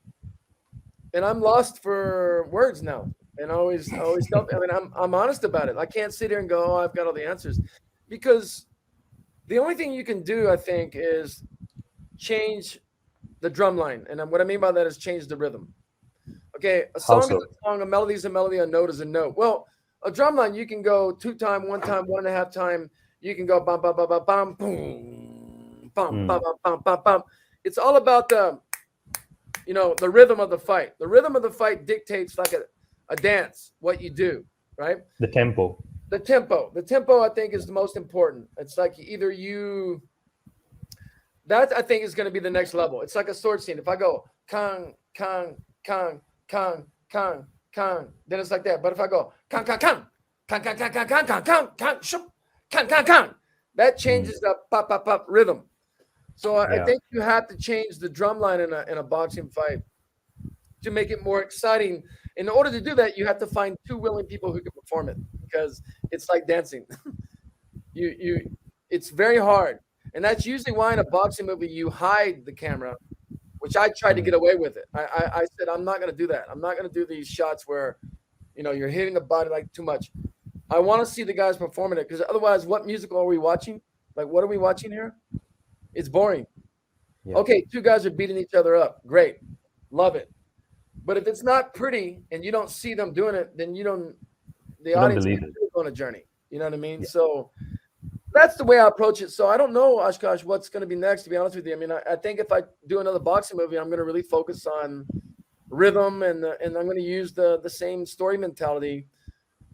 and I'm lost for words now. And I always tell. I mean, I'm honest about it. I can't sit here and go, "Oh, I've got all the answers," because the only thing you can do, I think, is change the drum line. And what I mean by that is change the rhythm. Okay, a How song is so? a song, a melody is a melody, a note is a note. Well, a drum line you can go 2 time, 1 time, 1.5 time. You can go bum bum bum bum bum boom bum bum Hmm. bum bum bum bum. It's all about the rhythm of the fight. The rhythm of the fight dictates like a dance, what you do, right? The tempo. The tempo I think is the most important. It's like either you that I think is going to be the next level. It's like a sword scene. If I go kang kang kang kang kang kang, then it's like that. But if I go kang kang kang kang kang kang kang kang kang kang kang shoop, kang kang kang, that Hmm. changes the pop pop pop rhythm. So I Yeah. think you have to change the drum line in a boxing fight to make it more exciting. In order to do that, you have to find two willing people who can perform it because it's like dancing. You it's very hard. And that's usually why in a boxing movie you hide the camera, which I tried to Hmm. get away with it. I said I'm not gonna do that. I'm not gonna do these shots where you're hitting the body like too much. I want to see the guys performing it because otherwise, what musical are we watching? Like, what are we watching here? It's boring. Yeah. Okay, two guys are beating each other up. Great, love it. But if it's not pretty and you don't see them doing it, then you don't. The You don't audience believe can't it. go on a journey. You know what I mean? Yeah. So that's the way I approach it. So I don't know, Oshkosh, what's going to be next. To be honest with you, I mean, I think if I do another boxing movie, I'm going to really focus on rhythm and I'm going to use the same story mentality.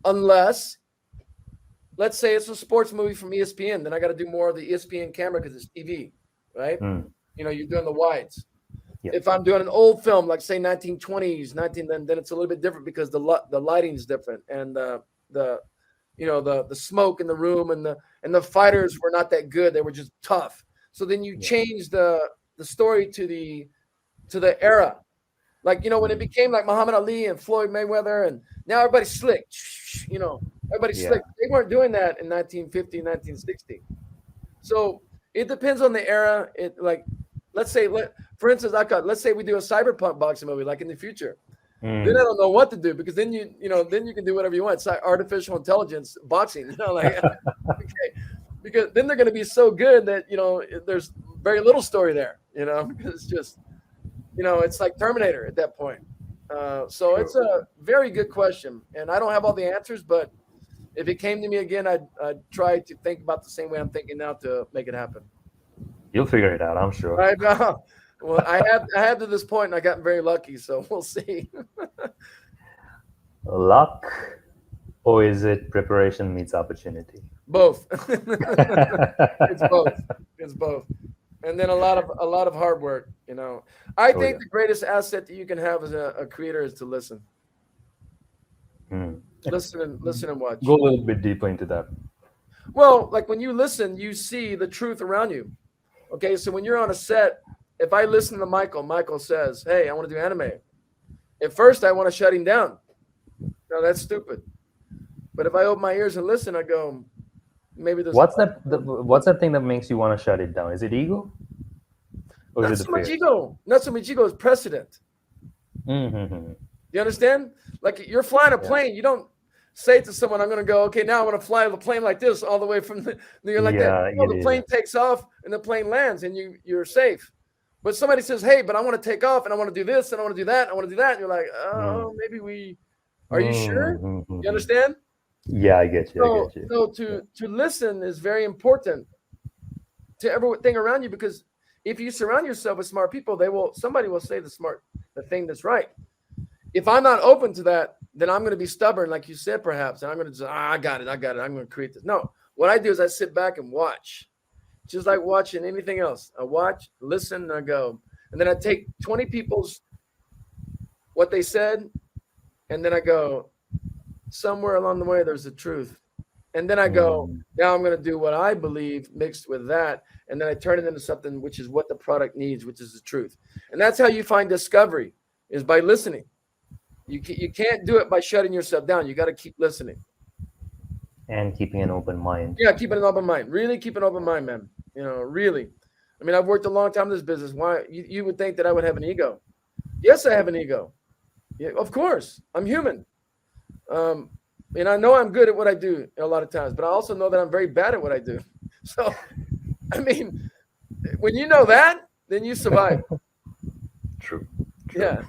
Unless, let's say, it's a sports movie from ESPN, then I got to do more of the ESPN camera because it's TV, right? Hmm. You're doing the wides. Yeah. If I'm doing an old film, like say 1920s, then it's a little bit different because the lighting is different and the the smoke in the room and the fighters were not that good. They were just tough. So then you Yeah. change the story to the era. Like when it Hmm. became like Muhammad Ali and Floyd Mayweather and now everybody's slick. Everybody's Yeah. slick. They weren't doing that in 1950, 1960. So it depends on the era. It like let's say for instance, let's say we do a cyberpunk boxing movie like in the future. Then I Hmm. don't know what to do because then then you can do whatever you want. It's like artificial intelligence boxing, like okay, because then they're going to be so good that there's very little story there, because it's just it's like Terminator at that point. So True. it's a very good question, and I don't have all the answers, but if it came to me again, I'd try to think about the same way I'm thinking now to make it happen. You'll figure it out, I'm sure. Right now, well, I had to this point, and I got very lucky. So we'll see. Luck, or is it preparation meets opportunity? Both. It's both. It's both. And then a lot of hard work. I Oh think yeah. the greatest asset that you can have as a creator is to listen. Hmm. Listen and Go watch. a little bit deeper into that. Well, like when you listen, you see the truth around you. Okay, so when you're on a set, if I listen to Michael says, "Hey, I want to do anime." At first, I want to shut him down. No, that's stupid. But if I open my ears and listen, I go, maybe there's a What's that thing that makes you want to shut it down? Is it ego, or is not it the so much fear? ego. Not so much ego is precedent. Mm-hmm. You understand? Like you're flying a Yeah. plane, you don't say to someone, "I'm going to go. Okay, now I'm going to fly the plane like this all the way from the." You're like that. Yeah. No, Yeah. the Yeah. plane takes off and the plane lands, and you're safe. But somebody says, "Hey, but I want to take off and I want to do this and I want to do that. And I want to do that." And you're like, Mm. "Oh, maybe we." Are you sure? You Mm-hmm. understand? Yeah, I get you. I So, get so you. to listen is very important to everything around you because if you surround yourself with smart people, somebody will say the thing that's right. If I'm not open to that, then I'm going to be stubborn, like you said, perhaps, and I'm going to just, I got it. I'm going to create this. No, what I do is I sit back and watch, just like watching anything else. I watch, listen, and I go, and then I take 20 people's what they said, and then I go, somewhere along the way, there's the truth. And then I go, now I'm going to do what I believe mixed with that. And then I turn it into something which is what the product needs, which is the truth. And that's how you find discovery, is by listening. You can't do it by shutting yourself down. You got to keep listening. And keeping an open mind. Yeah, keeping an open mind. Really keep an open mind, man. Really. I mean, I've worked a long time in this business. Why? You would think that I would have an ego. Yes, I have an ego. Yeah, of course. I'm human. And I know I'm good at what I do a lot of times, but I also know that I'm very bad at what I do. So, I mean, when you know that, then you survive. True. Yeah.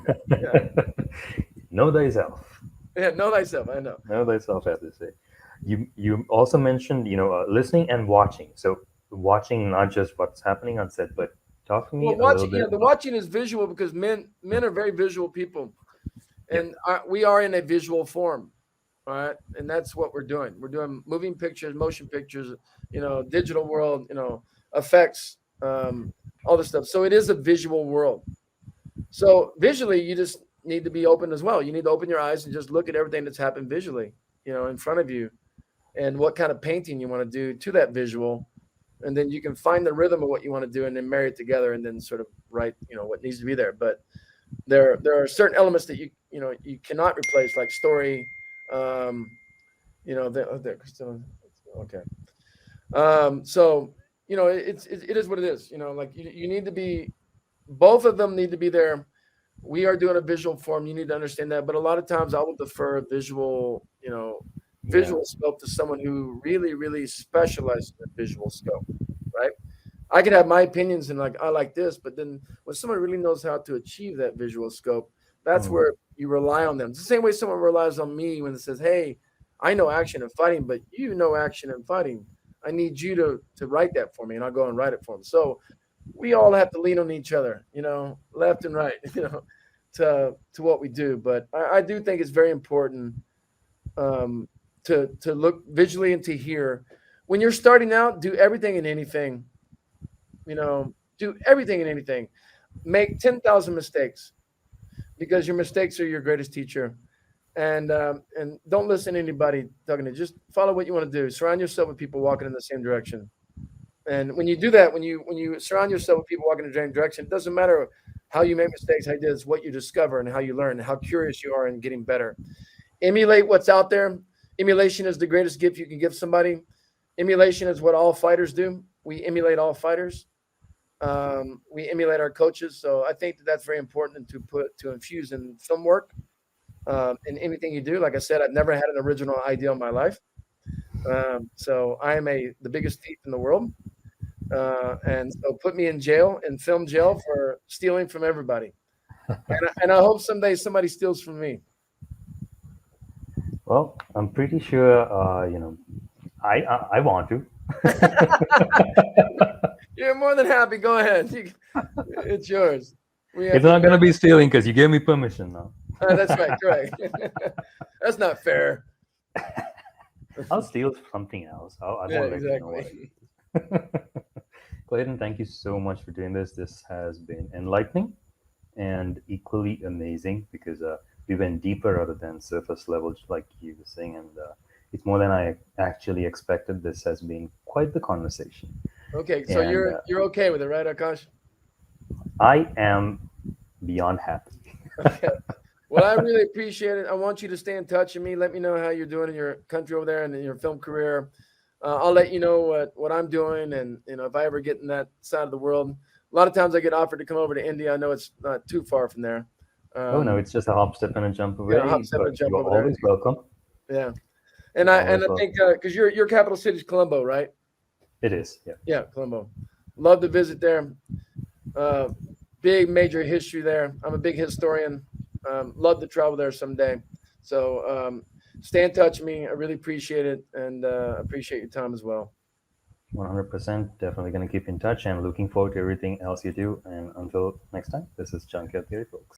Know thyself. Yeah, know thyself. I know. Know thyself, as they say. You also mentioned, listening and watching. So watching not just what's happening on set, but talk to me a little bit. Yeah, the watching is visual because men are very visual people, and we are in a visual form. All right. And that's what we're doing. We're doing moving pictures, motion pictures, digital world, effects, all this stuff. So it is a visual world. So visually, you just need to be open as well. You need to open your eyes and just look at everything that's happened visually, in front of you, and what kind of painting you want to do to that visual. And then you can find the rhythm of what you want to do and then marry it together and then sort of write, what needs to be there. But there are certain elements that you cannot replace, like story. Okay. So it is what it is. Like you need to be. Both of them need to be there. We are doing a visual form. You need to understand that. But a lot of times, I will defer a visual scope to someone who really, really specializes in visual scope. Right? I could have my opinions and I like this, but then when someone really knows how to achieve that visual scope, that's where you rely on them. It's the same way someone relies on me when it says, "Hey, I know action and fighting, but you know action and fighting. I need you to write that for me," and I'll go and write it for them. So we all have to lean on each other, left and right, to what we do. But I do think it's very important to look visually and to hear. When you're starting out, do everything and anything. Do everything and anything. Make 10,000 mistakes, because your mistakes are your greatest teacher. And don't listen to anybody talking to you. Just follow what you want to do. Surround yourself with people walking in the same direction. And when you do that, when you surround yourself with people walking in the same direction, it doesn't matter how you make mistakes, how you do, it's what you discover and how you learn and how curious you are in getting better. Emulate what's out there. Emulation is the greatest gift you can give somebody. Emulation is what all fighters do. We emulate all fighters. We emulate our coaches. So I think that's very important to infuse in film work, in anything you do. Like I said, I've never had an original idea in my life. So I am the biggest thief in the world. And so put me in film jail for stealing from everybody. And I hope someday somebody steals from me. Well, I'm pretty sure, I want to. You're more than happy. Go ahead. It's yours. It's not going to be stealing because you gave me permission now. That's right. Correct. That's not fair. I'll steal something else. Exactly. Clayton, thank you so much for doing this. This has been enlightening and equally amazing because we went deeper rather than surface level, like you were saying, and it's more than I actually expected. This has been quite the conversation. Okay, so you're okay with it, right, Akash? I am beyond happy. Okay. Well, I really appreciate it. I want you to stay in touch with me. Let me know how you're doing in your country over there and in your film career. I'll let you know what I'm doing, and if I ever get in that side of the world. A lot of times I get offered to come over to India. I know it's not too far from there. Oh no, it's just a hop, step, and a jump away. Yeah, hop, step, and jump over there. Always welcome. Yeah, and I think because your capital city is Colombo, right? It is. Yeah. Yeah, Colombo. Love to visit there. Big major history there. I'm a big historian. Love to travel there someday. So stay in touch with me. I really appreciate it, and appreciate your time as well. 100%. Definitely going to keep in touch and looking forward to everything else you do. And until next time, this is Junkyard Theory, folks.